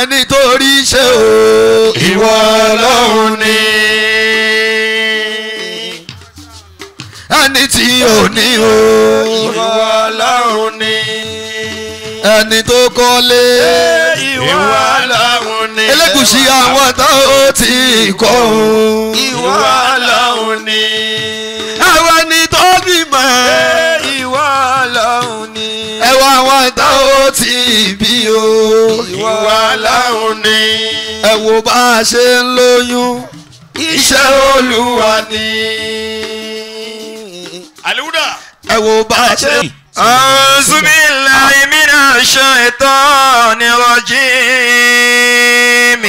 ẹni tó rí ṣe o ìwọ Ọlọ́run ni ẹni tí ò ní o ìwọ Ọlọ́run ni ẹni tó kọ́lé ìwọ Ọlọ́run ni Elégùṣì àwọn tó ti kọ́ o ìwọ Ọlọ́run ni àwọn ẹni tó bímọ ìwọ Ọlọ́run ni ẹwà àwọn tó ti bí o ìwọ Ọlọ́run ni ẹ wo bá a ṣe ń lóyún iṣẹ́ Olúwa ni Aliuda ẹ wo bá a ṣe. أعوذ بالله من الشيطان الرجيم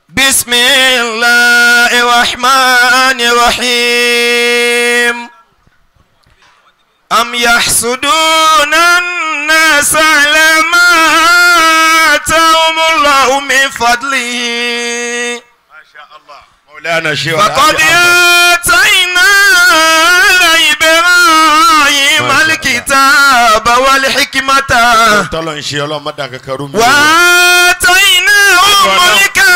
بسم الله الرحمن الرحيم أم يحسدون الناس على ما آتاهم الله من فضله ما شاء الله مولانا شيخ فقد آتينا إبراهيم الكتاب والحكمة وآتيناه ملكا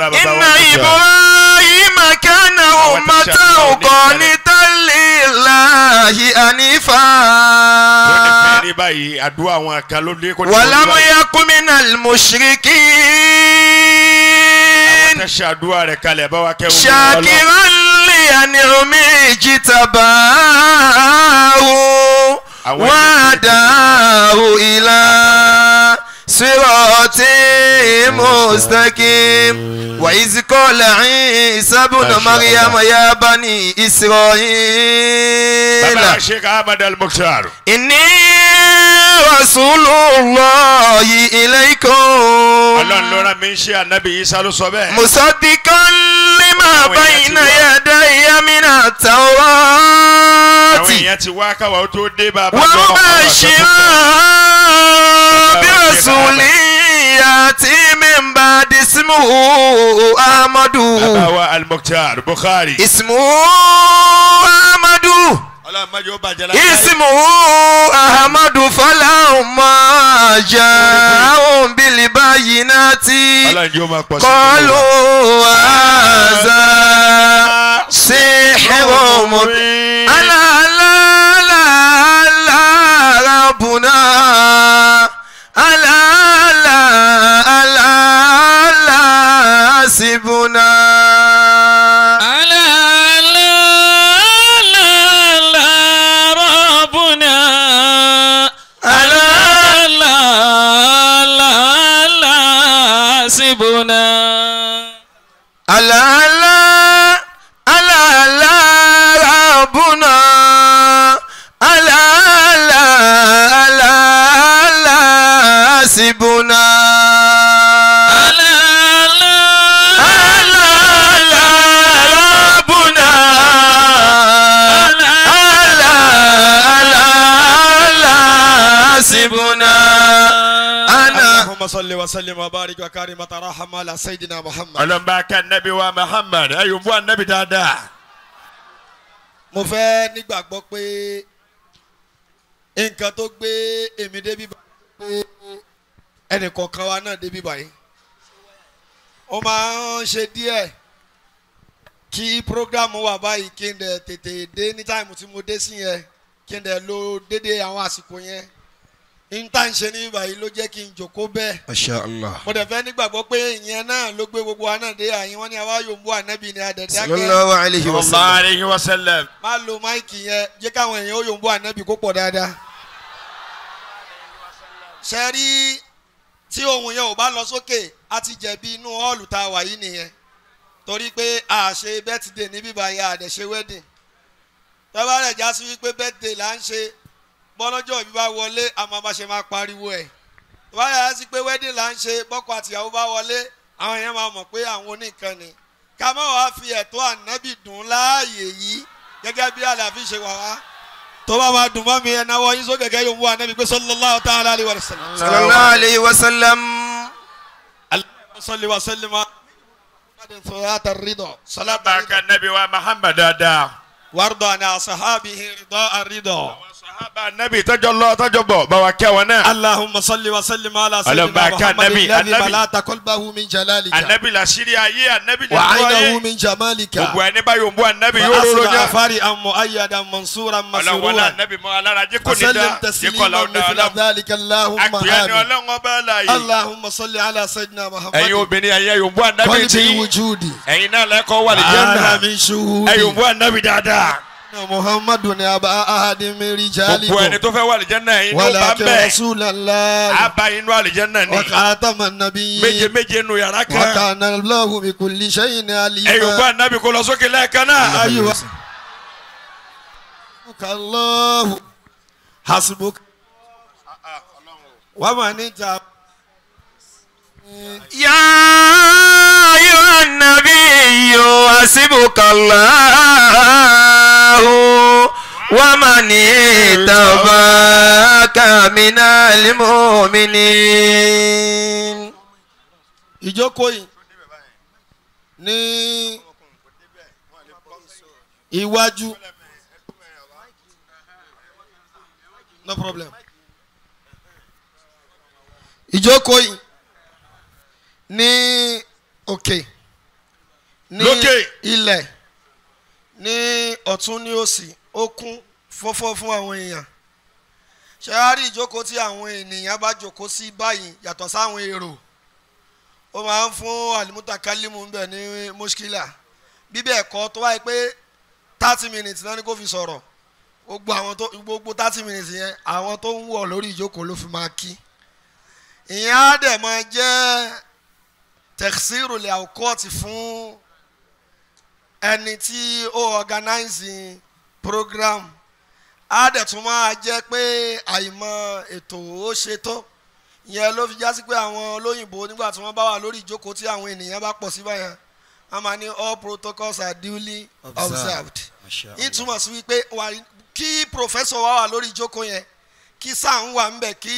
عظيما إن إبراهيم كان أمة قانتا لله حنيفا ولم يكن من المشركين شاكرا لأنعمه اجتباه وهداه إلى صراط مستقيم وإذ قال عيسى ابن مريم يا بني إسرائيل إني رسول الله إليكم مصدقا لما بين يدي من التوراة ومبشرا برسول يأتي من بعد اسمه أحمد اسمه أحمد اسمه أحمد فلما جاءهم بالبينات قالوا هذا سحر مبين ألا لا لا ربنا ألا لا ألا لا سبنا ألا لا ألا لا ربنا ألا لا ألا لا سبنا ألا لا ألا لا ربنا ألا لا ألا سبنا اللهم صل وسلم وبارك وكرم وترحم على سيدنا محمد. اللهم بارك النبي ومحمد أيوب النبي دادا. mo fẹ́ nígbàgbọ́ pé nǹkan tó gbé èmi débi báyìí pé ẹnìkọ̀ọ̀kan wa náà débi báyìí ó máa ń ṣe díẹ̀ kí program wà báyìí kí n dẹ̀ tètè dé ní táìmù tí mo dé sí yẹn kí n dẹ̀ lo dédé àwọn àsìkò yẹn nta ń ṣe ní báyìí ló jẹ́ kí n jòkó bẹ́ẹ̀. Masha Allah. mo dẹ̀ fẹ́ nígbàgbọ́ pé ìyẹn náà ló gbé gbogbo wa náà dé àyín wọn ni àwa yóò mú ànábì ní adẹ̀dẹ̀ akẹ́. Sallallahu alayhi wa sallam. má lo máìkì yẹn jẹ́ káwọn èèyàn ó yóò mú ànábì kó pọ̀ dáadáa. ṣe rí tí ohun yẹn ò bá lọ sókè á ti jẹ̀bi inú họ́ọ̀lù tá a wà yìí nìyẹn torí pé a ṣe bẹ́tìdè níbí báyìí a dẹ̀ ṣe wedding tọ́ba rẹ̀ já sí wípé bẹ́tìdè là ń ṣe bọ́lọ́jọ́ ìbí bá wọlé àmọ́ bá ṣe máa pariwo ẹ̀ wáyà á sí pé wedding là ń ṣe bọ́kọ àtìyàwó bá wọlé àwọn èèyàn máa mọ̀ pé àwọn oníkan ni ká má wàá fi ẹ̀tọ́ ànábì dùn láàyè yìí gẹ́gẹ́ bí àlàáfíà ṣe wà wá tó bá máa dùn mọ́ mi ẹ̀ náwó yín sókè gẹ́gẹ́ yóò mú ànábì pé sallallahu ta'ala alayhi wa sallam. sallallahu alayhi wa sallam. salli wa sallim ala ridha. salabaka nabi wa muhammad dada. warda ana sahabihi ridha ar-ridha. sahaba anabi tọjọ lọ tọjọ bọ̀ bá wa kẹ́ wọn náà. اللهم صل وسلم على سيدنا اللهم بارك محمد النبي- الذي النبي. ملأت قلبه من جلالك anabi la ṣírí ayé anabi la وعينه wáyé. من جمالك gbogbo ẹni bá yóò bú anabi yóò فأصبح rọrọ jẹ. فارئا مؤيدا منصورا ọlọ́wọ́lá مسرورا anabi mọ́ alára jẹ́ kò ní وسلم dá jẹ́ kọ́ تسليما la ọ̀dà مثل ọlọ́mù. ذلك اللهم àgbẹ̀yẹ ni آمين ọlọ́wọ́ bá láàyè. اللهم صل على سيدنا ẹ̀yin محمد obìnrin ẹ̀yin yóò bú anabi قلب tí. الوجود ẹ̀yin náà lẹ́kọ̀ọ́ wà lè jẹ́ هذا náà. من شهود ẹ̀yin yóò bú anabi dáadáa. محمد أبا أحد من gbogbo ẹni رجالكم tó fẹ́ wà lè jẹ́ náà ẹ̀yin ló bá ń ولكن bẹ̀. رسول الله àbá inú àlìjẹ́ náà ni. وخاتم méje النبيين méje nu yàrá kan. وكان الله بكل شيء ẹ̀yin yóò bú عليما anabi kó lọ sókè lẹ́ẹ̀kan náà. أيها الله حسبك ومن انت يا أيها النبي حسبك الله ومن اتبعك من المؤمنين. ìjókòó yìí ní iwájú no problem ìjókòó yìí ní òkè ní Lókè. ilẹ̀ ní ọ̀tún ní òsì ó kún fọ́fọ́ fún àwọn èèyàn ṣe á rí ìjókòó tí àwọn ènìyàn bá jókòó sí báyìí yàtọ̀ sáwọn èrò ó máa ń fún alimutakalimu ń bẹ̀ ní muskila bíbẹ̀ ẹ̀kọ́ tó wáyé pé 30 minutes náà ni kò fi sọ̀rọ̀ gbogbo 30 minutes yẹn àwọn tó ń wọ̀ lórí ìjókòó ló fi máa kí ìyẹn á dẹ̀ máa jẹ́ tẹ̀síìrù lè àwòkọ́ọ̀tì fún ẹni tí ó organize program á dẹ̀ tún máa jẹ́ pé àìmọ̀ ètò ó ṣe tó ìyẹn ló fi jásí pé àwọn olóyìnbó nígbà tí wọ́n bá wà lórí ìjókòó tí àwọn ènìyàn bá pọ̀ sí báyẹn wọ́n máa ní all protocols are duly observed ìtumọ̀ sí wípé kí professor wà lórí ìjókòó yẹn kí sáà ń wà ń bẹ̀ kí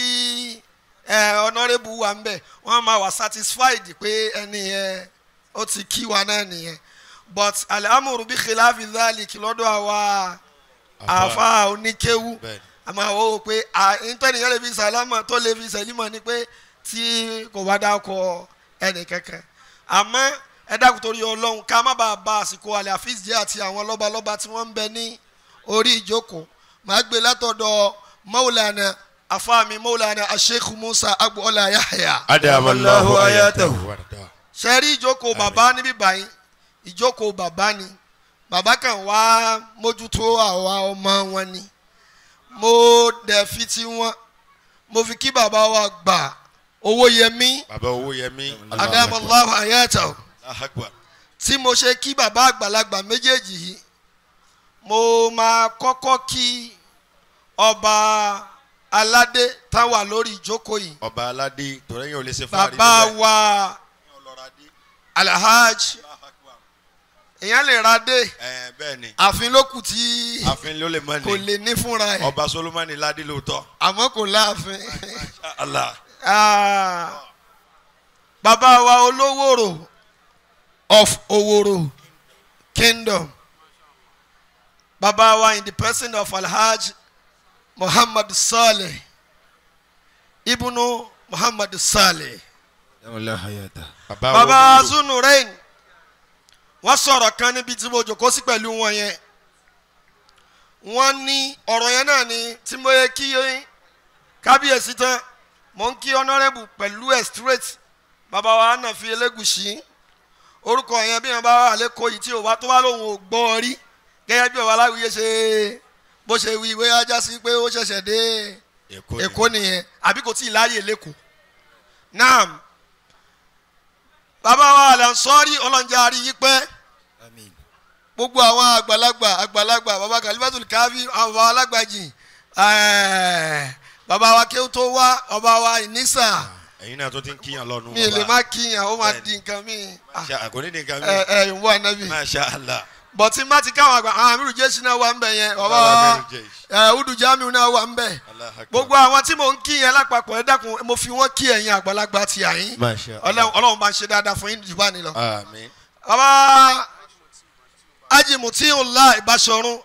honourable wà ń bẹ̀ wọ́n máa wà satisfied pé ẹni yẹn ó ti kí wa náà nìyẹn but alhamdu bí khilafi dhalik lọ́dọ̀ àwa àfa oníkéwú àmọ́ àwọn ò pé ìtẹ́nìyàn lè fi sàlámà tó lè fi sẹ̀límà ni pé tí kò bá dákọ̀ ẹnì kankan àmọ́ ẹ dákun torí ọlọ́run ká má bàa ba àsìkò àlẹ́ àfíìsì jẹ́ àti àwọn lọ́balọ́ba tí wọ́n ń bẹ ní orí ìjókòó màá gbé látọ̀dọ̀ Maulana afáàmì Maulana Sheikh Musa Agboola Yahya. adamallahu ayatahu. ṣe rí ìjókòó bàbá níbí báyìí ìjókòó bàbá ni bàbá kan wá mójútó àwa ọmọ wọn ni mo dẹ̀ fi ti wọn mo fi kí bàbá wa gbà Owóyẹmí bàbá Owóyẹmí. adamallahu ayatahu Akbar. tí mo ṣe kí bàbá àgbàlagbà méjèèjì yìí mo máa kọ́kọ́ kí ọba aládé táwà lórí ìjókòó yìí ọba aládé tòrẹ́yìn ò lè ṣe fúlàrí bàbá wa alhaji èèyàn lè ra dé bẹ́ẹ̀ ni àfin ló kù tí àfin ló lè mọ kò ni lè ní fúnra ẹ̀ ọba Solomoni ládé lóòótọ́. àmọ́ kò láàfin Allah. bàbá wa Olówòrò of Oworo Kingdom bàbá wa in the person of Alhaji Muhammad Saleh ibùnú Muhammad Saleh bàbá Zunurain wọ́n sọ̀rọ̀ kan níbi tí mo jòkó sí pẹ̀lú wọn yẹn wọ́n ní ọ̀rọ̀ yẹn náà ni tí mo yẹ kí kábíyèsí tán mo ń kí honourable pẹ̀lú ẹ̀ straight bàbá wa Hanafi Elégùṣì orúkọ yẹn bí wọn bá wà lẹ́kọ̀ọ́ yìí tí ò wá tó bá lóun ò gbọ́ rí gẹ́gẹ́ bí ọba aláwìyé ṣe bó ṣe wí ìwé ajá sí pé ó ṣẹ̀ṣẹ̀ dé Èkó nìyẹn àbí kò tí ì láàyè lẹ́kọ̀ọ́ náà bàbá wa Alansori ọlọ́njà rí yí pẹ́ gbogbo àwọn àgbàlagbà bàbá Kalifatul Kafi àwọn bàbá alágbàjì bàbá wa kéwù tó wá ọba wa Ìnísà ẹ̀yin náà tó ti ń kíyàn lọ́nu. mi lè má kíyàn ó máa di nǹkan mi. kò ní di nǹkan mi. ìwọ ànábì. Masha Allah. bọ̀tí má ti káwọn àgbà àwọn àmì rújẹ́sì náà wà ń bẹ̀ yẹn bàbá Udu Jamiu náà wà ń bẹ̀. gbogbo àwọn tí mò ń kí yẹn lápapọ̀ ẹ dákun mo fi wọ́n kí ẹ̀yin àgbàlagbà ti àyín. Ọlọ́run bá ń ṣe dáadáa fún yín jù bá ní lọ. bàbá Haji Mutiullah Ìbáṣọ̀run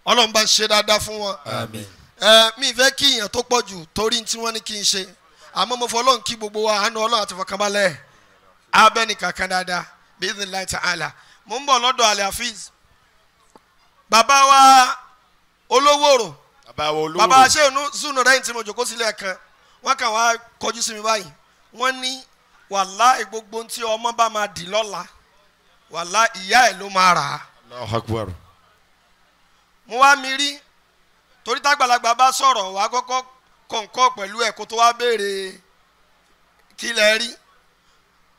Ọlọ́run bá ń ṣe dáadáa fún wọn. mi fẹ́ kí èèyàn tó pọ̀ jù torí tí wọ́n ní kí n ṣe àmọ́ mo fọlọ́n kí gbogbo wa àánú ọlọ́run àti fọkànbalẹ̀ abẹ́ni kankan dáadáa bi'idhnillahi ta'ala mo ń bọ̀ lọ́dọ̀ Al-Hafiz bàbá wa olówóró bàbá ṣé zunu rẹ̀ tí mo jòkó sílẹ̀ kan wọ́n kàn wá kọjú sí mi báyìí wọ́n ní wàláhì gbogbo tí ọmọ bá máa dì lọ́la wàláhì ìyá ẹ̀ ló máa rà á. Allahu Akbar. mo wá mi rí torí tágbàlagbà bá sọ̀rọ̀ wá kọ́kọ́ kọ̀ǹkọ́ pẹ̀lú ẹ̀ kó tó wá béèrè kí lẹ rí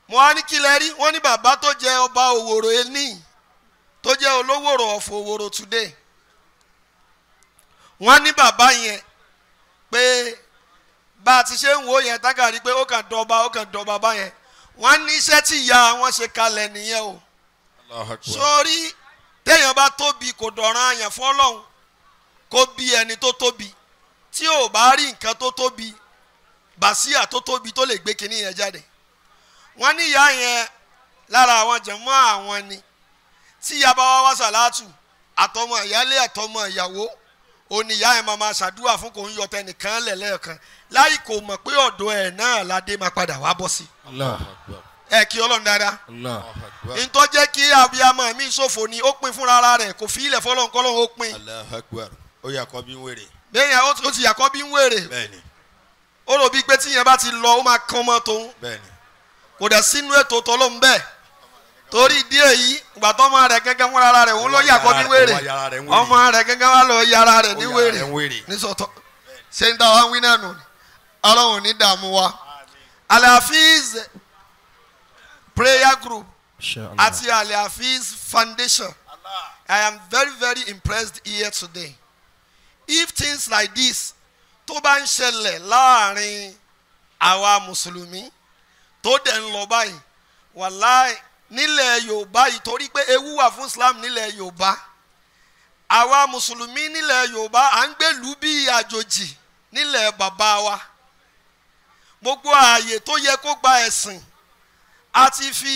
mo wá ní kí lẹ rí wọ́n ní bàbá tó jẹ́ ọba Òwòrò ení tó jẹ́ Olówòrò of Òwòrò today wọ́n ní bàbá yẹn pé bá a ti ṣe ń wò yẹn tágàrí pé ó kàn dọba bá yẹn wọ́n ní iṣẹ́ tí ìyá wọn ṣe kalẹ̀ nìyẹn o sórí téèyàn bá tóbi kò dọ̀ràn àyàn fún Ọlọ́run kó bí ẹni tó tóbi tí ò bá rí nǹkan tó tóbi bàṣíà tó tóbi tó lè gbé kinní yẹn jáde wọ́n ní ìyá yẹn lára àwọn jẹ̀mọ́ àwọn ni tí ìyá bá wá sàlátù àtọmọ ìyálé àtọmọ ìyàwó òní ìyá yẹn máa ṣàdúrà fún kò ń yọ tẹnìkan lẹ́lẹ́ẹ̀kan láì kò mọ̀ pé ọ̀dọ̀ ẹ̀ náà ládé máa padà wá bọ́ sí. ẹ kí Ọlọ́run dáadáa ntọ́ jẹ́ kí abiyamọ mi ṣòfò ni ó pin fúnra rẹ̀ kò fi ilẹ̀ fọlọ́n kọ́lọ́n ó pin. ó yàkọ́ bí ń wèrè. bẹ́ẹ̀ yẹn ó ti yàkọ́ bí ń wèrè. bẹ́ẹ̀ni. ó rò bíi pé tíyẹn bá ti lọ ó máa kán mọ́ tòun. bẹ́ẹ̀ni. kò dẹ̀ sínú ètò tọ́lọ́mù bẹ́ẹ̀ torí ìdí èyí ìgbà tó ọmọ rẹ̀ gẹ́gẹ́ fúnra rẹ̀ òun ló yàkọ́ bí wèrè ọmọ rẹ̀ gẹ́gẹ́ wá lọ yàrá rẹ̀ ní wèrè nísọ̀tọ̀ ṣé ń dá wa wí náà nù Ọlọ́run ní dààmú wa. Al-Hafiz prayer group àti Al-Hafiz foundation I am very very impressed here today if things like this tó bá ń ṣẹlẹ̀ láàrin àwa mùsùlùmí tó dẹ̀ ń lọ báyìí wàláì nílẹ̀ Yorùbá yìí torí pé ewu wà fún Islam nílẹ̀ Yorùbá àwa mùsùlùmí nílẹ̀ Yorùbá à ń gbèlú bí àjòjì nílẹ̀ bàbá wa gbogbo ààyè tó yẹ kó gba ẹ̀sìn àti fi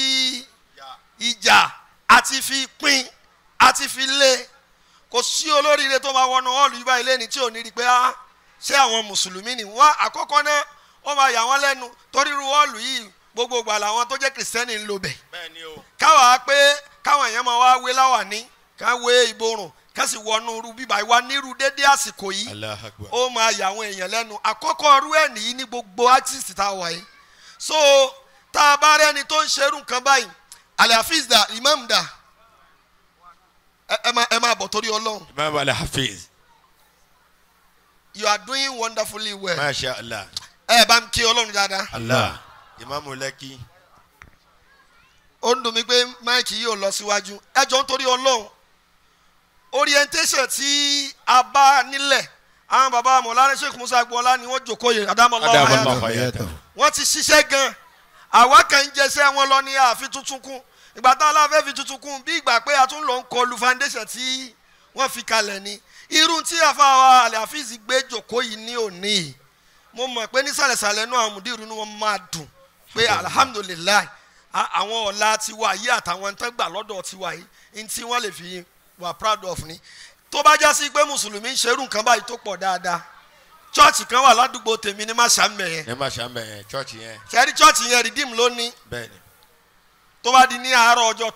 ìjà àti fi pín àti fi lé kò sí olóríire tó máa wọnú hall yìí báyìí lẹ́ni tí ò ní rí pé ṣé àwọn mùsùlùmí ni wọ́n àkọ́kọ́ náà ó máa yà wọ́n lẹ́nu torí irú hall yìí gbogbo ìgbà làwọn tó jẹ́ kìrìsìtẹ́nì ń lò bẹ̀. káwa pé káwọn èèyàn máa wá wé láwàní ká wé ìborùn ká sì wọnú irú bíbá ìwà nírú dédé àsìkò yìí ó máa yà àwọn èèyàn lẹ́nu àkọ́kọ́ irú ẹ̀ nìyí ní gbogbo artist tá a wà yìí so tá a bá rẹ́ni tó ń ṣerú nǹkan báyìí Al-Hafiz da imam da ẹ máa bọ̀ torí Ọlọ́run. Imam Al-Hafiz. You are doing wonderfully well. Masha Allah. ẹ bá ń kí Ọlọ́run dáadáa. Allah. Imamu Lẹ́kì. ó ń dùn mí pé máìkì yìí ò lọ síwájú ẹ jọ ń torí Ọlọ́run orientation tí a bá nílẹ̀ àwọn bàbá Mọ̀lánà Sheikh Musa Agboola ni wọ́n jókòó yìí Adamallahu wọ́n ti ṣiṣẹ́ gan àwa kan ń jẹsẹ́ wọn lọ ní àfi tuntun kún ìgbà táwọn aláfẹ́ fi tuntun kún bí ìgbà pé a tún lọ ń kọlu foundation tí wọ́n fi kalẹ̀ ni irú tí àfàwà Al-Hafiz gbé jókòó yìí ní òní mo mọ̀ pé nísàlẹ̀sàlẹ̀ náà àwọn mùdírù ni wọ́n máa dùn pé alhamdulilayi àwọn ọ̀la tiwa yìí àtàwọn tó gbà lọ́dọ̀ tiwa yìí ní tí wọ́n lè fi wà proud of ni tó bá já sí pé mùsùlùmí ń ṣerú nǹkan báyìí tó pọ̀ dáadáa chọ́ọ̀chì kan wà ládùúgbò tèmi ní Màṣámbẹ̀ yẹn. ní Màṣámbẹ̀ yẹn chọ́ọ̀chì yẹn. ṣẹ́rí chọ́ọ̀chì yẹn Redeem ló ní. bẹ́ẹ̀ni. tó bá di ní àárọ̀ ọjọ́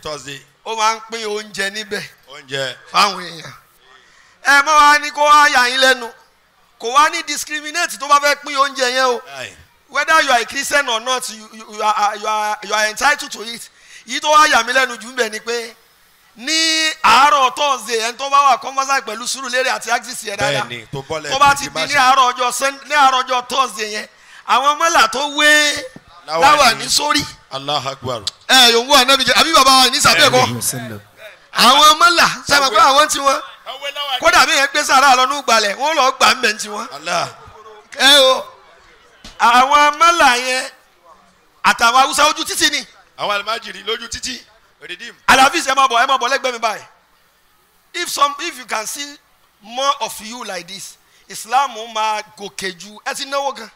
Thursday. ó máa ń pín oúnjẹ níbẹ̀. oúnjẹ. fáwọn èèyàn. ẹ mọ́ wa ní kó wá yà yín lẹ́nu kò wá ní discriminate tó bá fẹ́ pín oúnjẹ yẹn o. whether you are a Christian or not you are entitled to it. yìí tó wá yà mí lẹ́nu jù ń bẹ̀ ni pé ní àárọ̀ Thursday ẹni tó bá wà conversant pẹ̀lú Surulere àti Axis yẹn dáadáa tó bá ti di ní àárọ̀ ọjọ́ Thursday yẹn àwọn mọ́là tó wé láwà ní sórí. Allahu Akbar. yòówù ànábìjẹ àbí bàbá wa ní sàbẹ̀ kọ́ àwọn mọ́là sábà pé àwọn tí wọ́n kódà bí yẹn gbé sàrà lọ́nù gbalẹ̀ wọ́n lọ gbà ń bẹ̀ tí wọ́n. àwọn mọ́là yẹn àtàwọn Haúsá ojú títì ni. àwọn alimajiri lójú títì. Redeem. Al-Hafiz ẹ máa bọ̀ lẹ́gbẹ̀ẹ́ mi báyìí if you can see more of you like this Islam máa gòkè ju ẹ ti náwó gan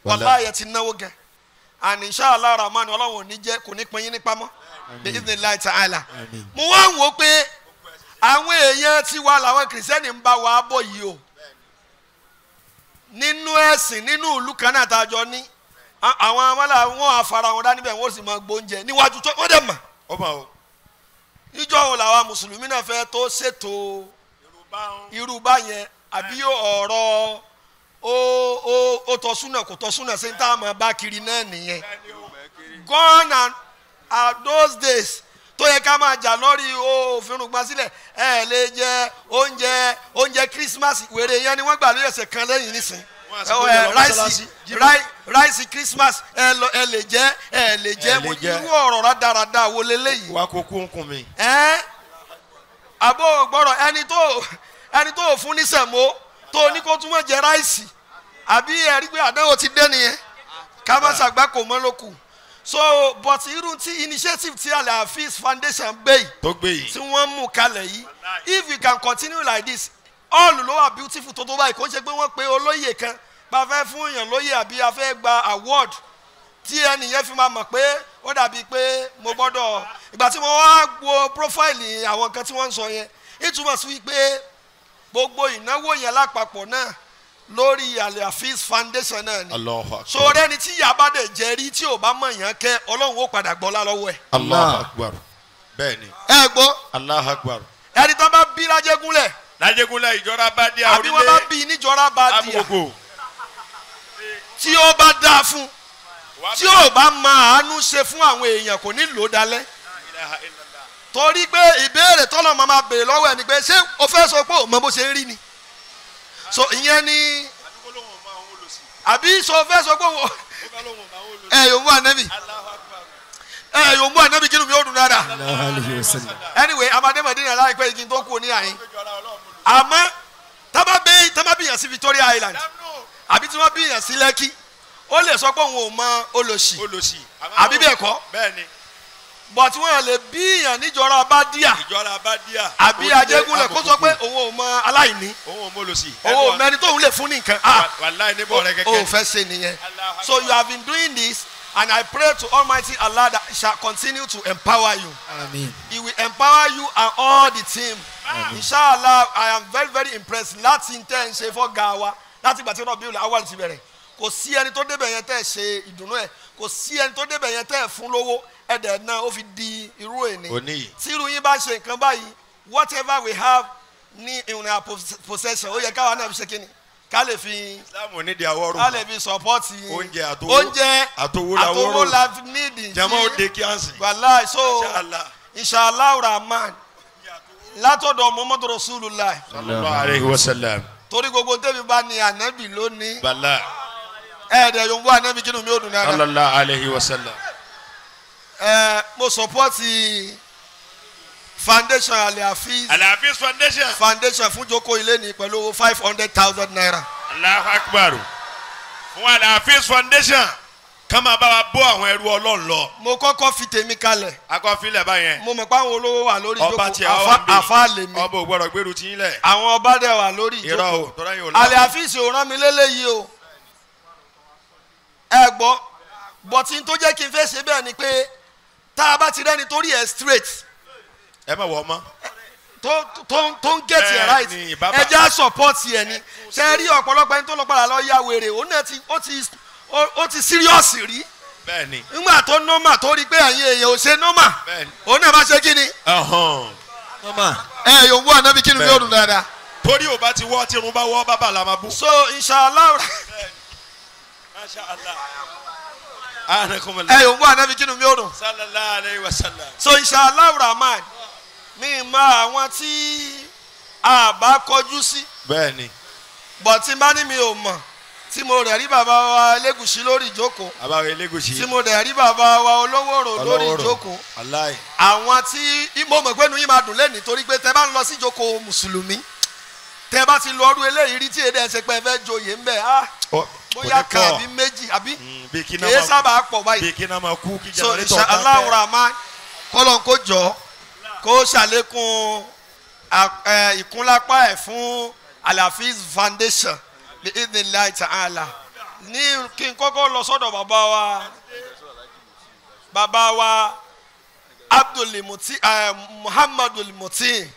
wàláhì ẹ ti náwó gan and inshallah rahman Ọlọ́run ò ní jẹ́ kò ní pín yín ní pamọ́ bi idhnillahi ta'ala mo wá ń wò pé àwọn èèyàn tiwa làwọn kìrìsìtẹ́nì ń bá wa bọ̀ yìí o nínú ẹ̀sìn nínú ìlú kan náà tá a jọ ní àwọn amọ́là wọn àfara wọn dání bẹ́ẹ̀ wọ́n sì máa gbóúnjẹ níwájú tó wọ́n dẹ̀ mà níjọ́ wo làwọn mùsùlùmí náà fẹ́ tó ṣètò irú báyẹn àbí ọ̀rọ̀ ó tọ́súnà kò tọ́súnà ṣe ń tá a máa bá kiri náà nìyẹn gone and those days tó yẹ ká máa jà lórí òfin rúgbọ́n sílẹ̀ ẹ lè jẹ oúnjẹ Christmas wèrè yẹn ni wọ́n gbà lórí ẹsẹ̀ kan lẹ́yìn nísìn ráìsì Christmas ẹ lè jẹ irú ọ̀rọ̀ rádaràda wo leléyìí. wà á kó kú nkùn mi. àbó gbọ́dọ̀ ẹni tó fún ní sẹ̀mó tó ní kó túmọ̀ jẹ ráìsì àbí ẹ̀rí pé àdánwò ti dé nìyẹn ká má ṣàgbá kò mọ́ ló kù. So but irú tí initiative tí Al-Hafiz Foundation gbé yìí tí wọ́n mú kalẹ̀ yìí if we can continue like this all ló wà beautiful tó báyìí kò ń ṣe pé wọ́n pe olóyè kan bá fẹ́ fún èèyàn lóyè àbí a fẹ́ gba award tí ẹnìyẹn fi máa mọ̀ pé ó dàbí pé mo gbọ́dọ̀ ìgbà tí mo wá wo profile àwọn nǹkan tí wọ́n ń sọ yẹn ìtumọ̀ sí wípé gbogbo ìnáwó yẹn lápapọ̀ náà lórí Al-Hafiz Foundation náà ni sórí ẹni tí yaba dẹ̀ jẹ́ rí tí ò bá mọ̀ yẹn kẹ́ Ọlọ́run ó padà gbọ́ lọ́wọ́ ẹ̀. Allahu Akbar bẹ́ẹ̀ ni. ẹ gbọ́ Allahu Akbar. ẹni tó bá bí Lájẹgúnlẹ̀. Lájẹgúnlẹ̀ ìjọra bá dí àwòrán. àbí wọ́n bá bí níjọra bá dí à. tí ó bá dáa fún tí ó bá máa àánú ṣe fún àwọn èèyàn kò ní lò ó dalẹ̀. torí pé ìbéèrè tọ́lọ̀ máa béèrè lọ́wọ́ ẹ̀ ni pé ṣé o fẹ́ sọ pé o mọ bó ṣe ń rí ni. so ìyẹn ni àbí sọ fẹ́ sọ pé yóò mú ànábì yóò mú ànábì kí ló mi ó dùn dáadáa. anyway amadé Madina láìpẹ́ igi tó kú ní àyín àmọ́ tábà bíyàn sí Victoria Island àbí tí wọ́n bíyàn sí Lẹ́kì ó lè sọ pé òun ò mọ olòṣì àbí bẹ́ẹ̀ kọ́ but wọ́n lè bíyàn níjọra Bádíà àbí Ajégúnlẹ̀ kó sọ pé òun ò mọ aláìní òun ò mẹni tóun lè fún ní nǹkan ó fẹ́ ṣe nìyẹn. So you have been doing this and I pray to Almighty Allah that He shall continue to empower you. Amen. He will empower you and all the team. Inshallah I am very very impressed láti tẹ́ ń ṣe fọ́ ga wa láti gbà tí wọ́n bí wọ́n awal ti bẹ̀rẹ̀ kò sí ẹni tó débẹ̀ yẹn tẹ́ ṣe ìdùnnú ẹ̀ kò sí ẹni tó débẹ̀ yẹn tẹ́ fún lówó ẹ̀dẹ̀ náà ó fi di irú ẹni tí irú yín bá ṣe nǹkan báyìí whatever we have ní in our possession ó yẹ káwa náà fi ṣe kíni ká lè fi support oúnjẹ àtowó la nídìí wàláì so inshallah rahman látọ̀dọ̀ Muhammadu Rasulullah sallallahu alaihi wasallam torí gbogbo tẹ́mi bá ní ànábì lónìí ẹ̀ẹ́dẹ̀ yòówù ànábì kí ni mi ò dùn náà sallallahu alaihi wasallam. Mo support foundation Al-Hafiz foundation fún jókòó ilé ní pẹ̀lú 500,000 naira. Allahu Akbar fún Al-Hafiz foundation ká máa bá wa bọ́ àwọn ẹrú Ọlọ́run lọ. mo kọ́kọ́ fi tèmi kalẹ̀. akọ́filẹ̀ báyẹn. mo mọ̀ pé àwọn olówó wà lórí ìjókòó àfa lèmi. ọba ò gbọ́dọ̀ gbèrú tí yín lẹ̀. àwọn ọba dẹ̀ wà lórí ìjókòó. irọ́ o tọ́lá yín ò lọ. Al-Hafiz ò rán mi lélẹ́yìí o. ẹ gbọ́ bọ̀tí tó jẹ́ kí n fẹ́ ṣe bẹ́ẹ̀ ni pé tá a bá ti rẹ́ni torí ẹ̀ straight. ẹ má wọ ọmọ. tó ń get it right ẹ já support ẹ ni ṣe rí ọ̀pọ̀lọpọ̀ ẹni tó lọ padà lọ ya wèrè òun náà ó ti serious rí. bẹ́ẹ̀ni. nígbà tó normal tó rí pé ẹ̀yin èèyàn ò ṣe normal. bẹ́ẹ̀ni. òun náà bá ṣe kí ni. normal. yóò wú ànábi kí ni yóò dùn dáadáa. torí ò bá ti wọ́ tí irun bá wọ́ bàbá la máa bú. so inshallah. Masha Allah. yóò wú ànábi kí ni yóò dùn. sallallahu alayhi wa sallam. so inshallah rahman mi ma àwọn tí a bá kọjú sí. bẹ́ẹ̀ni. bọ̀ tí n bá ní mi ò mọ̀ tí mo rẹ̀ rí bàbá wa Elégùṣì lórí ìjókòó. bàbá wa Elégùṣì. tí mo rẹ̀ rí bàbá wa Olówóró lórí ìjókòó. aláì. àwọn tí mo mọ̀ pé inú yín máa dùn lẹ́nìí torí pé tẹ bá ń lọ sí ìjókòó mùsùlùmí tẹ bá ti lọ ọdún eléyìí rí tí èdè ẹsẹ̀ pé ẹ fẹ́ joyè ń bẹ̀ á bóyá kan àbí méjì àbí kìí sábà pọ̀ báyìí. bí kí náà máa kú kí so inshallah rahman kọ́lọ́n kó jọ kó ṣàlékún ìkúnlápá ẹ̀ fún Al-Hafiz foundation bi idhnillahi ta'ala ní kí n kọ́kọ́ lọ sọ́dọ̀ bàbá wa Muhammadul Muti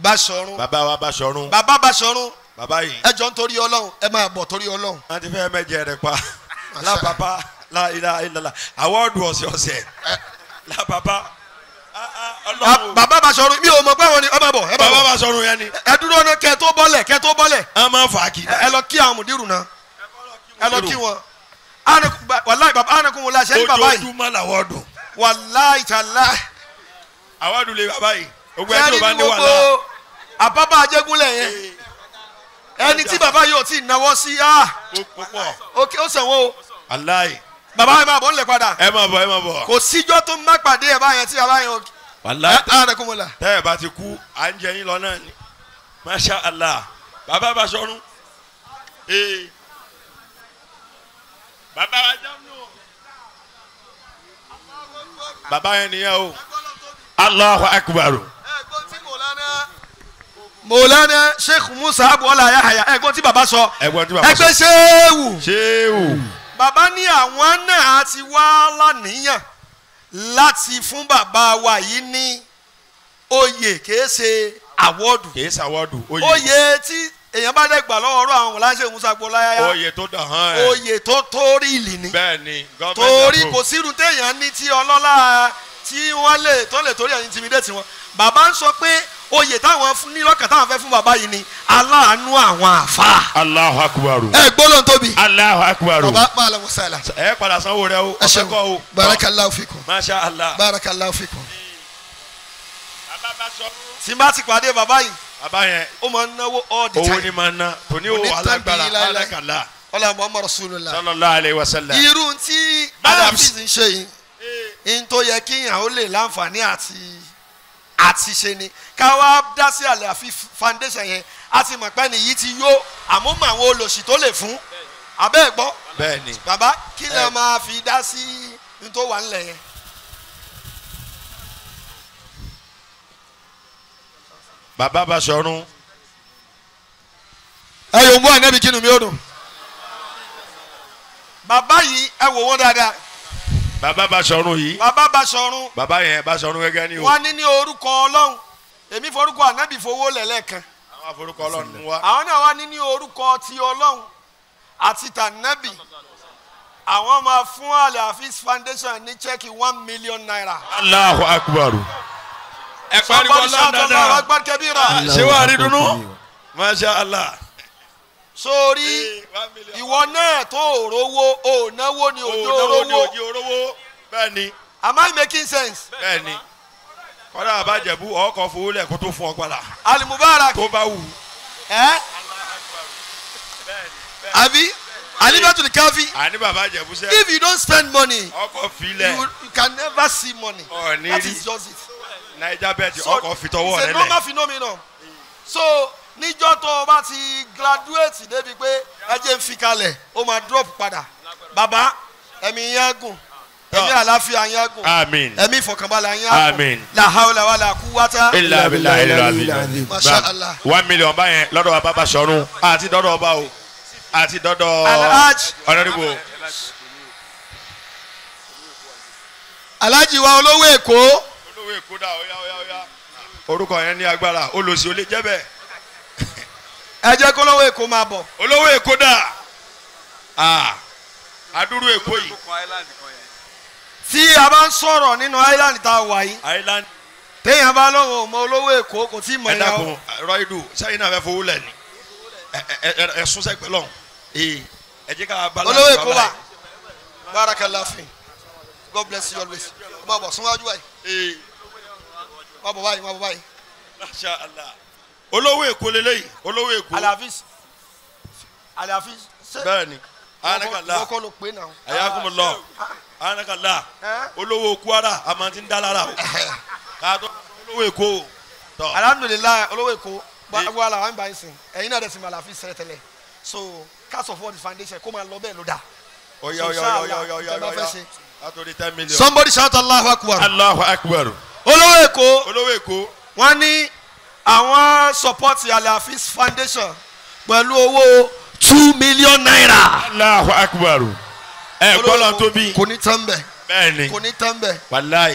Báṣọ̀run. bàbá wa Báṣọ̀run. bàbá Báṣọ̀run. bàbá yìí. ẹ jọ ń torí Ọlọ́run ẹ máa bọ̀ torí Ọlọ́run. wọ́n ti fẹ́ mẹ́jẹ rẹ̀ pa. la bàbá la ilaha illallah àwọ̀dù ọ̀sẹ̀ọ̀sẹ̀. la bàbá. bàbá Báṣọ̀run mi ò mọ̀ pé àwọn ni ọmọ bọ̀ ẹ bá bàbá bọ̀. Báṣọ̀run yẹn ni. ẹ dúró náà kẹ́ tó bọ́lẹ̀. a máa fà á kì í. ẹ lọ kí àwọn mùdírù náà. ẹ lọ kí wọn. wàláì bàbá ànàkùn wọn la ṣe ní bàbá yìí. ojoojúmọ́ làwọ̀ dùn. wàláì tàlá. àwọ̀dù lè bàbá yìí. gbogbo ẹni sẹ́ni tó bá ní ní wàhálà. gbogbo àbábá Ajégúnlẹ̀ yẹn ẹni tí bàbá yóò ti náwó sí púpọ̀. ó sẹ̀wọ́n o. wàláì. bàbá yẹn máa bọ̀ ńlẹ̀ padà. ẹ máa bọ̀. kò síjọ́ tó má pàdé ẹ̀ báyẹn tí bàbá yẹn wàláì. ànàkùn wọn la. tẹ́ ẹ bá ti kú à ń jẹ yín lọ náà ni. masha allah bàbá Báṣọ̀run. bàbá wa jáwé o. bàbá yẹn nìyẹn o. Allahu akbar. Mọ̀lánà Sheikh Musa Abuola Yahaya ẹ̀gbọ́n tí bàbá sọ. ẹ̀gbọ́n tí bàbá sọ. ẹgbẹ́ ṣéwù. ṣéwù. bàbá ní àwọn náà ti wá lánìyàn láti fún bàbá wa yìí ní oyè kìí ṣe àwọ́dù. kìí ṣe àwọ́dù. oyè tí èèyàn bá dẹ̀ gbà lọ́wọ́ ọ̀rọ̀ àwọn Mọ̀lánà Sheikh Musa Abuola Yahaya. oyè tó dàn hàn ẹ̀. oyè tó torí ìlì ni. bẹ́ẹ̀ni gọ́ọ̀mẹ̀ntì torí kò sírun téèyàn ní tí ọlọ́lá tí wọ́n lè torí ẹ̀ intimidate wọn. bàbá ń sọ pé oyè táwọn ní lọ́kàn táwọn fẹ́ fún bàbá yìí ni aláàánú àwọn àfa. Allahu akbar. ẹ gbọ́dọ̀ tóbi. Allahu akbar. bàbá bàálẹ̀ musala. ẹ padà sanwó rẹ o. ẹ ṣeun o. barakallahu fikum. masha allah. barakallahu fikum. bàbá Báṣọ̀run. tí n bá ti pàdé bàbá yìí. bàbá yẹn. ó máa ń náwó all the time. owó ni máa ń ná tòní o alágbára alákàlà. ọlá Muhammad rasulullah. sallallahu alayhi wa sallam. irú tí Al-Hafiz ń ṣe yìí n tó yẹ kíyàn ó lè láǹfààní àti ṣe ni ká wá dá sí Al-Hafiz foundation yẹn a ti mọ̀ pé nìyí ti yó àmọ́ mọ àwọn olòṣì tó lè fún abẹ́ ẹ̀ gbọ́. bẹ́ẹ̀ni. bàbá kí lè máa fi dá sí n tó wà ńlẹ̀ yẹn. bàbá Báṣọ̀run. ẹ yóò mú ànábì kínú mi ó dùn. bàbá yìí ẹ wò wọ́n dáadáa. bàbá Báṣọ̀run yìí. bàbá Báṣọ̀run. bàbá yẹn Báṣọ̀run gẹ́gẹ́ ni o. wọ́n ní orúkọ Ọlọ́run èmi forúkọ ànábì fowó lẹ̀lẹ́kan. àwọn aforúkọ Ọlọ́run mú wa. àwọn náà wá ní orúkọ ti Ọlọ́run àti tànábì àwọn máa fún Al-Hafiz foundation ní chẹ́ẹ̀kì 1 million naira. Allahu akbar. ẹ pariwo Allahu dáadáa. akbar kabira. ṣé wàá rí dunu. masha allah. sórí ìwọ náà tó òrówó ònáwó ni òjò òrówó. bẹ́ẹ̀ni. am I making sense. bẹ́ẹ̀ni. kọ́dà àbájẹ̀bú ọkọ̀ fowó lẹ̀ kó tó fún ọ padà. Al-Mubarak. tó bá wù. ẹ àbí Alibatul Kafi. àní bàbá Ìjẹ̀bú sẹ́. if you don't spend money ọkọ̀ filẹ̀. you can never see money. ní that rí. is just it. naija bẹ́ẹ̀tì ọkọ̀ fitọ́wọ́ it's rẹ a lẹ̀. normal phenomenon. so níjọ́ tó o bá ti graduate débi pé ẹ jẹ́ ń fi kalẹ̀ ó máa drop padà. bàbá ẹ̀mí yẹn gùn ẹ̀mí àlàáfíà yẹn gùn àmín. ẹ̀mí ìfọ̀kànbalẹ̀ yẹn gùn. àmín. la hawla wala quwwata. ilà abilà ilà abilà. Masha Allah. 1 million báyẹn lọ́dọ̀ bàbá Báṣọ̀run àti dọ́dọ̀ ọba o àti dọ́dọ̀ Alhaji. ọ̀nàdìbò. Alhaji wa olówó Èkó. olówó Èkó dà ọ̀yá. orúkọ yẹn ní agbára olòṣì olè jẹ́ bẹ́ẹ̀. ẹ jẹ́ kó olówó Èkó máa bọ̀. olówó Èkó dà. adúrú Èkó yìí. tí a bá ń sọ̀rọ̀ nínú island tá a wà yìí island. téèyàn bá lọ́wọ́ ọmọ olówó Èkó kò tí ì mọ̀ ẹ ẹ̀yà dákun rọ́ìdù sẹ́yìn náà fẹ́ fowó lẹ̀ ni ẹ sún sẹ́gbẹ́ lọ́hùn ẹ jẹ́ ká balance olówó Èkó wàhálà wa yìí. barakallahu fi God bless you always má bọ̀ súnwájú báyìí má bọ̀ báyìí. Masha Allah. olówó Èkó lélẹ́yìí olówó Èkó. Al-Hafiz bẹ́ẹ̀ni anakala wọ́n kọ́ ló pé náà. ayakumullah anakala olówó Kwara a máa ti ń dá lára o kàtó olówó Èkó. alhamdulilayi olówó Èkó wà láwọn ń bá yín sìn ẹ̀yin náà dẹ̀ sì máa Al-Hafiz sẹ́rẹ̀ tẹ́lẹ̀ so cast of world foundation kó máa lọ bẹ́ẹ̀ ló dà. oya àtòrí 10 million. somebody shout Allahu Akbar. Allahu akbar. olówó Èkó olówó Èkó. wọ́n ní àwọn support Al-Hafiz foundation pẹ̀lú owó 2 million naira. Allahu akbar. ẹ gbọ́dọ̀ tóbi. kò ní tán bẹ́ẹ̀. bẹ́ẹ̀ni kò ní tán bẹ́ẹ̀. wàláì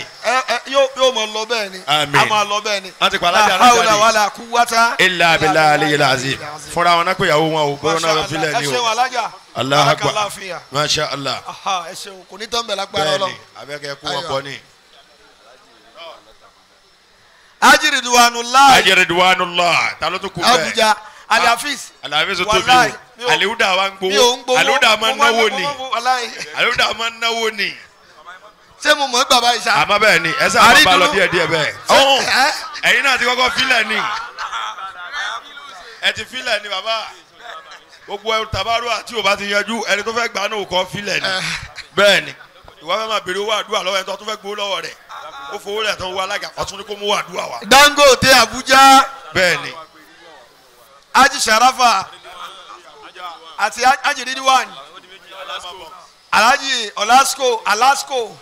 yóò mọ lọ bẹ́ẹ̀ ni. Àmín. a máa lọ bẹ́ẹ̀ ni. wọ́n ti pa alájà la hawla wala quwwata illa billahi aliyil azim fúnra wọn náà pé ìyàwó wọn o bọ́ọ̀ náà filẹ̀ ni ẹ ṣeun o alájà. Allahu akbar Barakallahu fiya. masha Allah ẹ ṣeun kò ní tán bẹ́ẹ̀ lágbára bẹ́ẹ̀ni Ọlọ́run. abẹ́kẹ́ kú wọn pọ̀ ni. Ajiridwanullah Ajiridwanullah ta ló tún kú bẹ́ẹ̀ Abuja Aliafis. Aliafis tó tóbi Wallahi. o Aliuda wa ń mi ò ń gbowó Aliuda máa ń náwó ni Wallahi. Aliuda máa ń náwó ni ṣé mo mọ̀ gbà báyìí ṣá. àmọ́ bẹ́ẹ̀ ni ẹ sábà bá lọ díẹ̀díẹ̀ bẹ́ẹ̀ ẹ̀yin náà ti kọ́kọ́ filẹ̀ ni ẹ ti filẹ̀ ni bàbá gbogbo ẹrù tabaru àti ò bá ti yanjú ẹni tó fẹ́ gbà náà kọ́ filẹ̀ ni bẹ́ẹ̀ ni ìwọ fẹ́ máa béèrè owó àdúrà lọ́wọ́ ẹni tó fẹ́ gbowó lọ́wọ́ rẹ̀ ó fowó rẹ̀ tó ń wá alága ọ̀tún ni kó mú àdúrà wá. Dangote Abuja bẹ́ẹ̀ ni Haji Sharafa àti Haji Ridwan Alhaji Alasko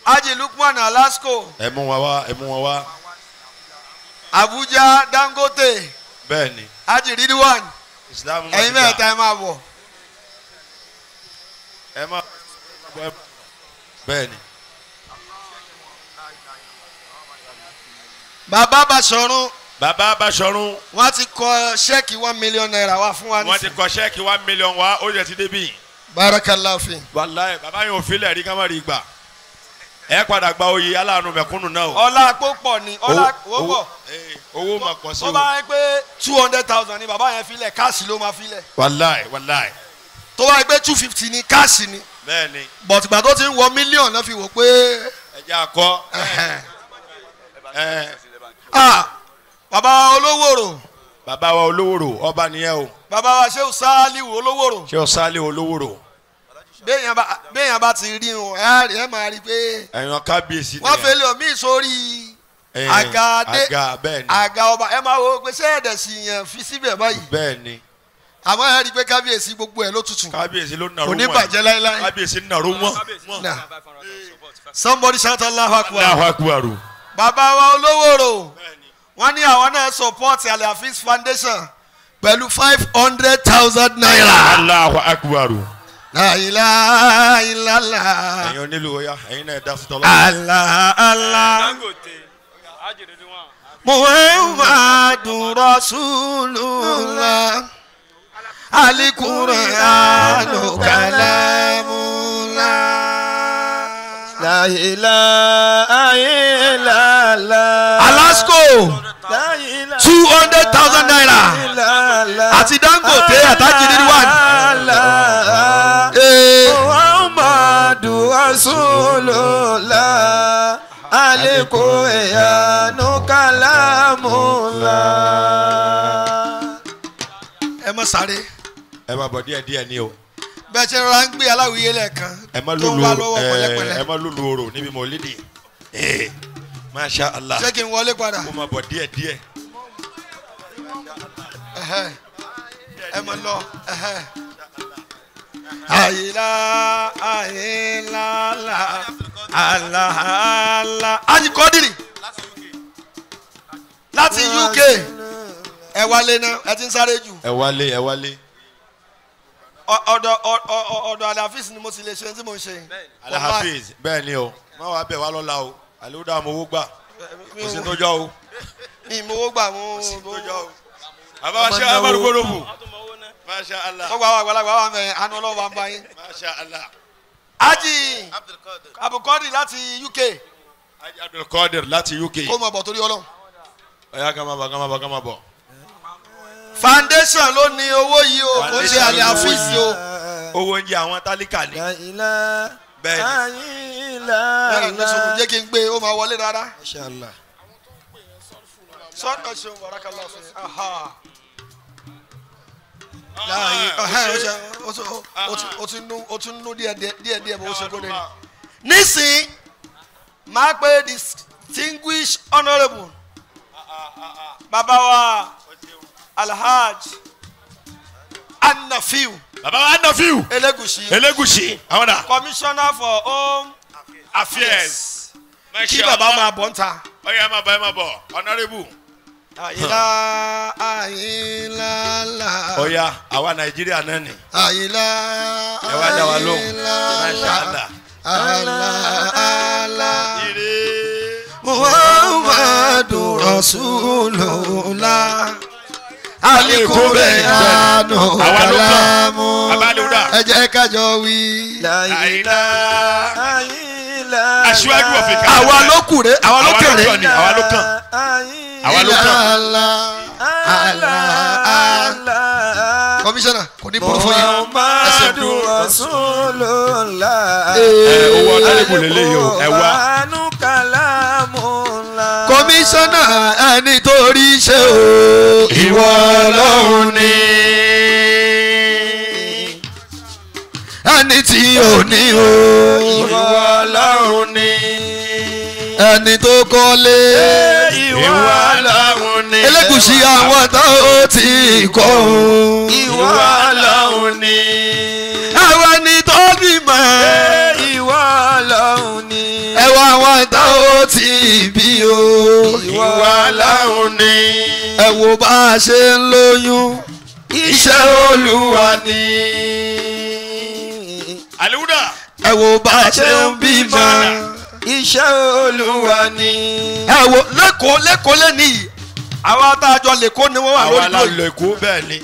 Haji Lukman Alasko ẹ mú wọn wá Abuja Dangote bẹ́ẹ̀ ni Haji Ridwan Islam ẹ̀yin mẹ́ta ẹ máa bọ̀. ẹ má bẹ́ẹ̀ ni Bàbá Basọ̀run bàbá Basọ̀run wọ́n ti kọ ṣẹ́ẹ̀kì 1 million naira wá fún wa wọ́n ti kọ ṣẹ́ẹ̀kì 1 million wá ó yẹ ti débi. Barakallahu fi. wàláyé bàbá yóò filẹ̀ rí kámá rí gbà ẹ padà gba oyè aláàánú mẹ̀kúnnù náà o. ọlá púpọ̀ ni ọlá púpọ̀. owó máa pọ̀ sí o. tó bá yẹ pé 200,000 ni bàbá yẹn filẹ̀ káàsì ló máa filẹ̀. wàláyé. tó bá yẹ pé 250 ni káàsì ni. bẹ́ẹ̀ni. bọ̀tìgbà tó ti ń wọ mílíọ̀nù náà fi wò pé. ẹ jẹ́ àkọ́. bàbá olówóró. bàbá wa olówóró ọba nìyẹn o. bàbá wa Shehu Saliu olówóró. Shehu Saliu olówóró. béèyàn bá ti rí wọn ẹ máa rí pé. ẹ̀yàn kábíyèsí wọ́n fẹ́ lé omi sórí àga bẹ́ẹ̀ni. àga ọba ẹ máa wo pé sẹ́ẹ̀dẹ̀ sì yẹn fi síbẹ̀ báyìí. bẹ́ẹ̀ni. àmọ́ ẹ rí i pé kábíyèsí gbogbo ẹ̀ ló tutù. kábíyèsí ló nàró wọn. kò ní bàjẹ́ láéláé. kábíyèsí nàró wọn. somebody shout Allahu Akbar. Allahu Akbar. bàbá wa olówóró wọ́n ní àwọn náà support Aliafis Foundation pẹ̀lú 500,000 naira. Allahu Akbar. La ilaha illallah. ẹ̀yin onílù ọ̀yá ẹ̀yin náà dá sí tọ́lọ́. Allah. Muhammadu Rasulullah. Al-Qur'anu kalamullah. La ilaha illallah. Alasko 200,000 naira àti Dangote àtàjì Ridwan. Muhammadu Rasulullah. Al-Qur'anu kalamullah. ẹ má sáré. ẹ má bọ̀ díẹ̀díẹ̀ ni o. bẹ́ẹ̀ ṣe rọra ń gbé aláwìyé lẹ́ẹ̀kan ẹ má tó ń wá lọ́wọ́ pẹ̀lẹ́pẹ̀lẹ́. ẹ má lulu oro níbi mọ̀lídì. Masha Allah. ṣé kí n wọlé padà. ó má bọ̀ díẹ̀díẹ̀. ẹ má lọ. àyìnlá àlàálà. Haji Quadri láti UK ẹ wálé náà ẹ ti ń sáré jù. ẹ wálé. ọ̀dọ̀ Aliafis ni mo ti lè ṣe tí mo ń ṣe. Aliafis bẹ́ẹ̀ ni o má wàá bẹ̀ wá lọ́la o àlùdá àmọ́wó gbà kò sí tó jọ o. mi ìmọ̀wó gbà mo. àbá ṣe abárúgbòròbù. Masha Allah. ó gba àwọn àgbàlagbà wà mẹ́ àánú ọlọ́wọ́ wa ń bá yín. Masha Allah. Haji Abdulkadir láti UK. Haji Abdulkadir láti UK. kó mọ̀ bọ̀ torí Ọlọ́run. ọ̀yá ká máa bọ̀. foundation ló ní owó yìí o kò ṣe Aliafis o. owó oúnjẹ àwọn tálíkà ni. bẹ́ẹ̀ ni. jẹ́ kí n gbé ó máa wọlé rárá. Inshallah. sọ́dọ̀ ṣeun barakallahu fi. o tún nú díẹ̀ bó ṣe kó lé ní. nísìn máa pé distinguished honourable bàbá wa Alhaj Anafiu. bàbá wa Anafiu. Elegushi. àwọn dà. commissioner for home affairs. kí bàbá máa bọ̀ ń ta. ọ̀yá ẹ máa bọ̀ honourable. àyìnlá. ọ̀yá àwa Nàìjíríà náà ni. àyìnlá. ẹ wá dá wa lóhùn. Masha Allah. Allah. ire. Muhammadu Rasulullah. Alikure anu kalamu. Ẹ jẹ́ ká jọ wí. Aṣíwájú Áfíríkà. Àwa ló kùré, àwa ló kéré. Àwa ló kàn. Àwa ló kàn. Kọmíṣánná kò ní burú fún yín. Muhammadu Rasulullah. Owó ọ̀nàrẹ́bù lélẹ́yìí o, ẹ wá. Kọmíṣánná ẹni tó rí ṣe o. Ìwọ Ọlọ́run ni. Ẹni tí ò ní o. Ìwọ Ọlọ́run ni. Ẹni tó kọ́lé. Ìwọ Ọlọ́run ni. Elégùṣì àwọn tó ti kọ́ o. Ìwọ Ọlọ́run ni. Àwa ni tó bímọ. Ìwọ Ọlọ́run ni. Ẹwà àwọn tó ti bí o. Ìwọ Ọlọ́run ni. Ẹ wo bá a ṣe ń lóyún. Iṣẹ́ Olúwa ni. Àlùdà. Ẹ wo bá a ṣe ń bímọ. Iṣẹ́ Olúwa ni. Ẹ wo lẹ́kọ̀ọ́ lẹ́ni yìí. Àwa tá a jọ lẹ́kọ̀ọ́ ni wọ́n wà Àwa lórí la lóyún. lọ Èkó bẹ́ẹ̀ ni.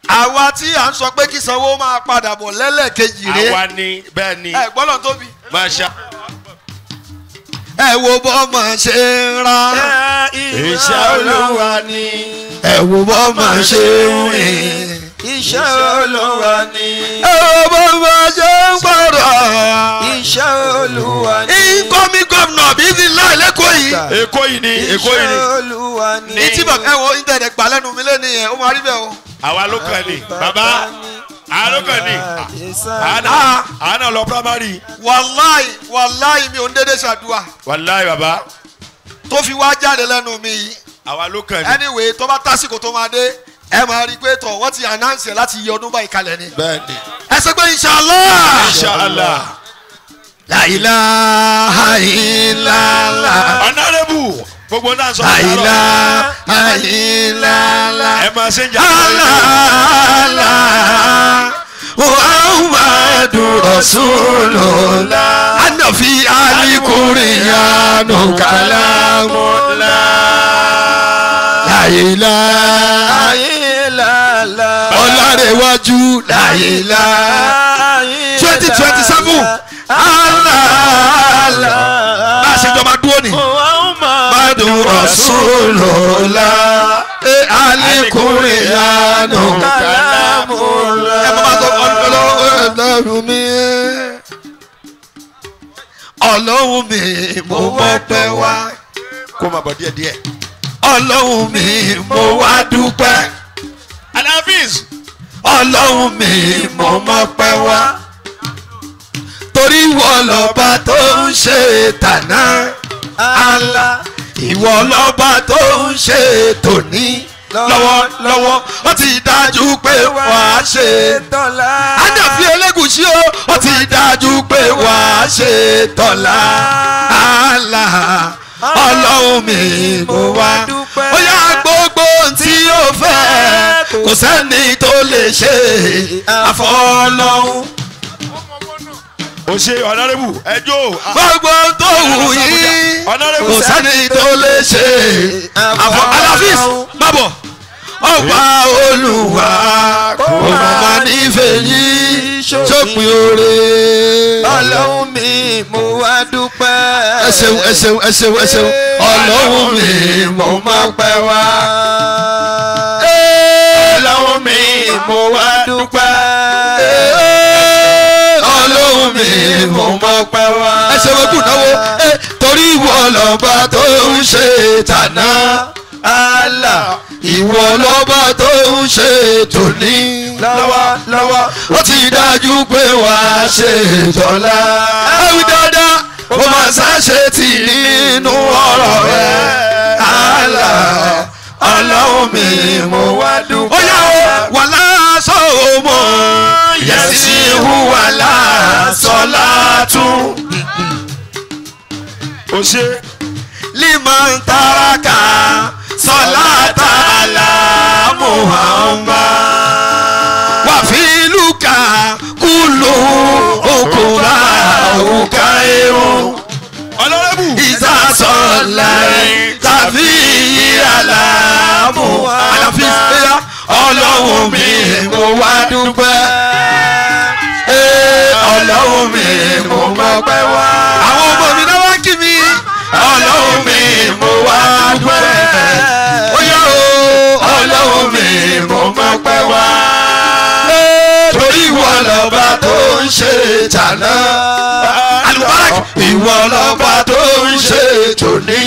Àwa tí à ń sọ pé kí Sanwó máa padà bọ̀ lẹ́lẹ́kejì rẹ̀. Àwa ni bẹ́ẹ̀ ni. Ẹ gbọ́dọ̀ tóbi. Máṣá. Ẹ wo bọ́mọ ṣe ń ra. Iṣẹ́ Olúwa ni. Ẹ wo bọ́mọ ṣe ń rìn. Iṣẹ́ Olúwa ni. Ẹ wo bọ́mọ ṣe ń gbọ́dọ̀. Iṣẹ́ Olúwa ni. Incoming governor bí ti láì lẹ́kọ̀ọ́ yìí. Èkó yìí ni. Èkó yìí ni. Iṣẹ́ Olúwa ni. Ìtì bàbá ẹ wo ìtẹ̀dẹ̀ gbà lẹ́nu mi lẹ́nu yẹn ó máa rí bẹ́ẹ̀ o. Àwa ló kàn ní. Bàbá. Àwa ló kàn ní. Àwa náà lọ primary. Wàláì mi ò ń dédé ṣàdúrà Wàláì bàbá. tó fi wá jáde lẹ́nu mi yìí. Àwa ló kàn ní. Anyway tó bá tásìkò tó máa dé ẹ máa rí i pé tọ̀ wọ́n ti announce ẹ̀ láti yẹ ọdún báyìí kalẹ̀ ni. Bẹ́ẹ̀ ni. Ẹ sọ pé inshallah. Inshallah. La ilaha illallah. Honorable. Gbogbo náà sọ. La ilaha illallah. Ẹ máa ṣe ń jà. Allah Muhammadu Rasulullah. Anafi alikuriyanu kalamullah. La ilaha illallah. Ọlárẹ̀wájú la ilaha 2027. Allah bá a ṣe jọba dúró ni. Muhammadu Rasulullah. Alikuriyanu kalamullah. Ẹ bá sọ Ọlọ́run mi. Ọlọ́run mi mo mọpẹ́ wá. Kó máa bọ̀ díẹ̀díẹ̀. Ọlọ́run mi mo wá dúpẹ́. Alhafiz. Ọlọ́run mi mo mọpẹ́ wá. Torí ìwọ lọ́ba tó ń ṣe tàná. Allah ìwọ lọ́ba tó ń ṣe tòní. Lọ́wọ́lọ́wọ́ ó ti dájú pé wàá ṣe tọ́lá. Àdàfi Elégùṣì o ó ti dájú pé wàá ṣe tọ́lá. Allah Ọlọ́run mi mo wá dúpẹ́. Ó yá gbogbo tí ó fẹ́ kò sẹ́ni tó lè ṣe àfọlọ́hún. O ṣe Honorable ẹjọ́. Gbogbo tó wù yín kò sẹ́ni tó lè ṣe àfọ Alhafiz má bọ̀. Ọba Olúwa kò má nífẹ̀ẹ́ yín sópin oore. Ọlọ́run mi mo wá dúpẹ́. Ẹ ṣeun ẹ ṣeun ẹ ṣeun ẹ ṣeun. Ọlọ́run mi mo máa pẹ́ wá. Ọlọ́run mi mo wá dúpẹ́. Ọlọ́run mi mo máa pẹ́ wá. Ẹ ṣe wọ́n náwó torí ìwọ lọ́ba tó ń ṣe tàná. Allah ìwọ lọ́ba tó ń ṣe tòní. Lọ́wọ́lọ́wọ́ ó ti dájú pé wàá ṣe tọ́lá. Ẹ wí dáadáa ó máa ṣàṣe tì nínú ọ̀rọ̀ rẹ̀. Allah Ọlọ́run mi mo wá dúpẹ́. Ó yá o wàlá sọ̀mọ́ yẹ̀sí wàlá sọ̀látún. O ṣe. Liman taraka salata ala Muhammad. Wa filuka kullu okura láì tàbí àlàmú àlàfíà ọlọ́run mi mo wá dúpẹ́ ọlọ́run mi mo mọpẹ́ wá. àwọn ọmọ mi náà wá kí mi ọlọ́run mi mo wá dúpẹ́ ó yá o ọlọ́run mi mo mọpẹ́ wá. torí ìwọ lọ́ba tó ń ṣe tàná Al-Mubarak ìwọ lọ́ba tó ń ṣe tòní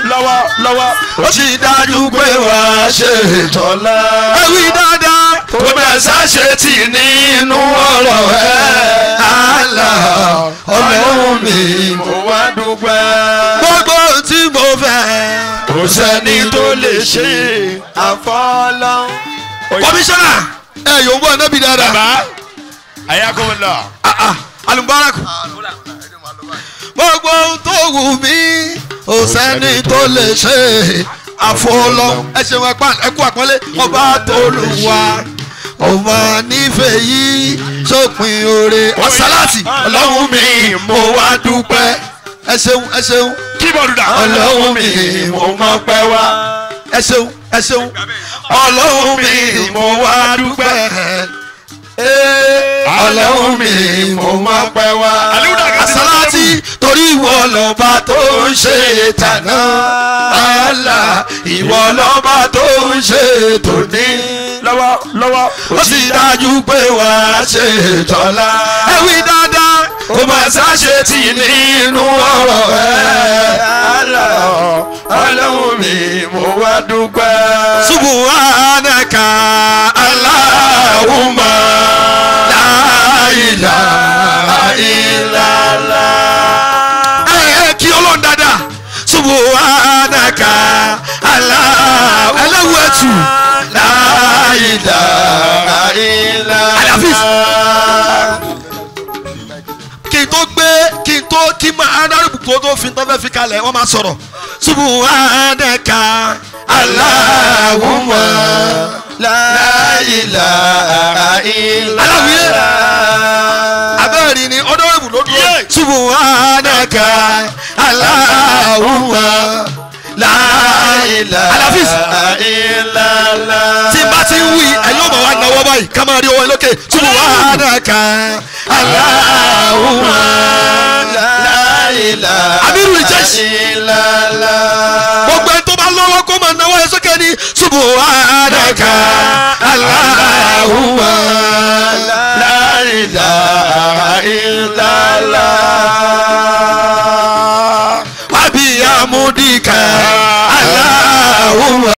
lọ́wọ́ ó sì dájú pé wà á ṣe tọ́lá. ẹ wí dáadáa tó bẹ́ẹ̀ ṣàṣe tì nínú ọ̀rọ̀ ẹ̀ Allah ọlọ́run mi mo wá dúpẹ́. gbogbo tí mo fẹ́ kò sẹ́ni tó lè ṣe àfọlọ́. kọmíṣánná ẹ yóò wọ ẹnẹ́bí dáadáa. bàbá ayakomola. Al-Mubarak gbogbo tó wù mí kò sẹ́ni tó lè ṣe àfọlọ́. ẹ ṣeun ẹ kú àpọ́nlé ọba tó lù wá ọmọ nífẹ̀ẹ́ yìí sópin oore ọ̀sálàtì ọlọ́run mi mo wá dúpẹ́. ẹ ṣeun kíbọ̀dù dà. ọlọ́run mi mo mọpẹ́ wá. ẹ ṣeun ọlọ́run mi mo wá dúpẹ́. ọlọ́run mi mo mọpẹ́ wá. ọ̀sálàtì torí ìwọ lọ́ba tó ń ṣe tàná Allah ìwọ lọ́ba tó ń ṣe tòní lọ́wọ́ ó sì dájú pé wà á ṣe tọ́lá. ẹ wí dáadáa kó má ṣàṣe tì nínú ọ̀rọ̀ ẹ̀ Allah ọlọ́run mi mo wá dúpẹ́. Subhanaka Allahumma la ilaha illallah. Kí ọlọ́run dáadáa Subhanaka Allahumma ẹlẹ́wọ̀ ẹ̀tù la ilaha illallah. kí máa adárùbù tó fi tó fẹ́ fi kalẹ̀ wọ́n máa sọ̀rọ̀ Subhanaka Allahumma la ilaha illallah. abẹ́rẹ́ ni ọdọ́rùbù ló dúró Subhanaka Allahumma la ilaha illallah. tí bá ti ń wí ẹ̀yin ọmọ wa náwó báyìí ká máa rí owó lókè Subhanaka Allahumma la ilaha illallah. gbogbo ẹni tó bá lọ́wọ́ kó máa náwó ẹ sókè ní Subhanaka Allahumma la ilaha illallah. wa bi amudika Allahumma.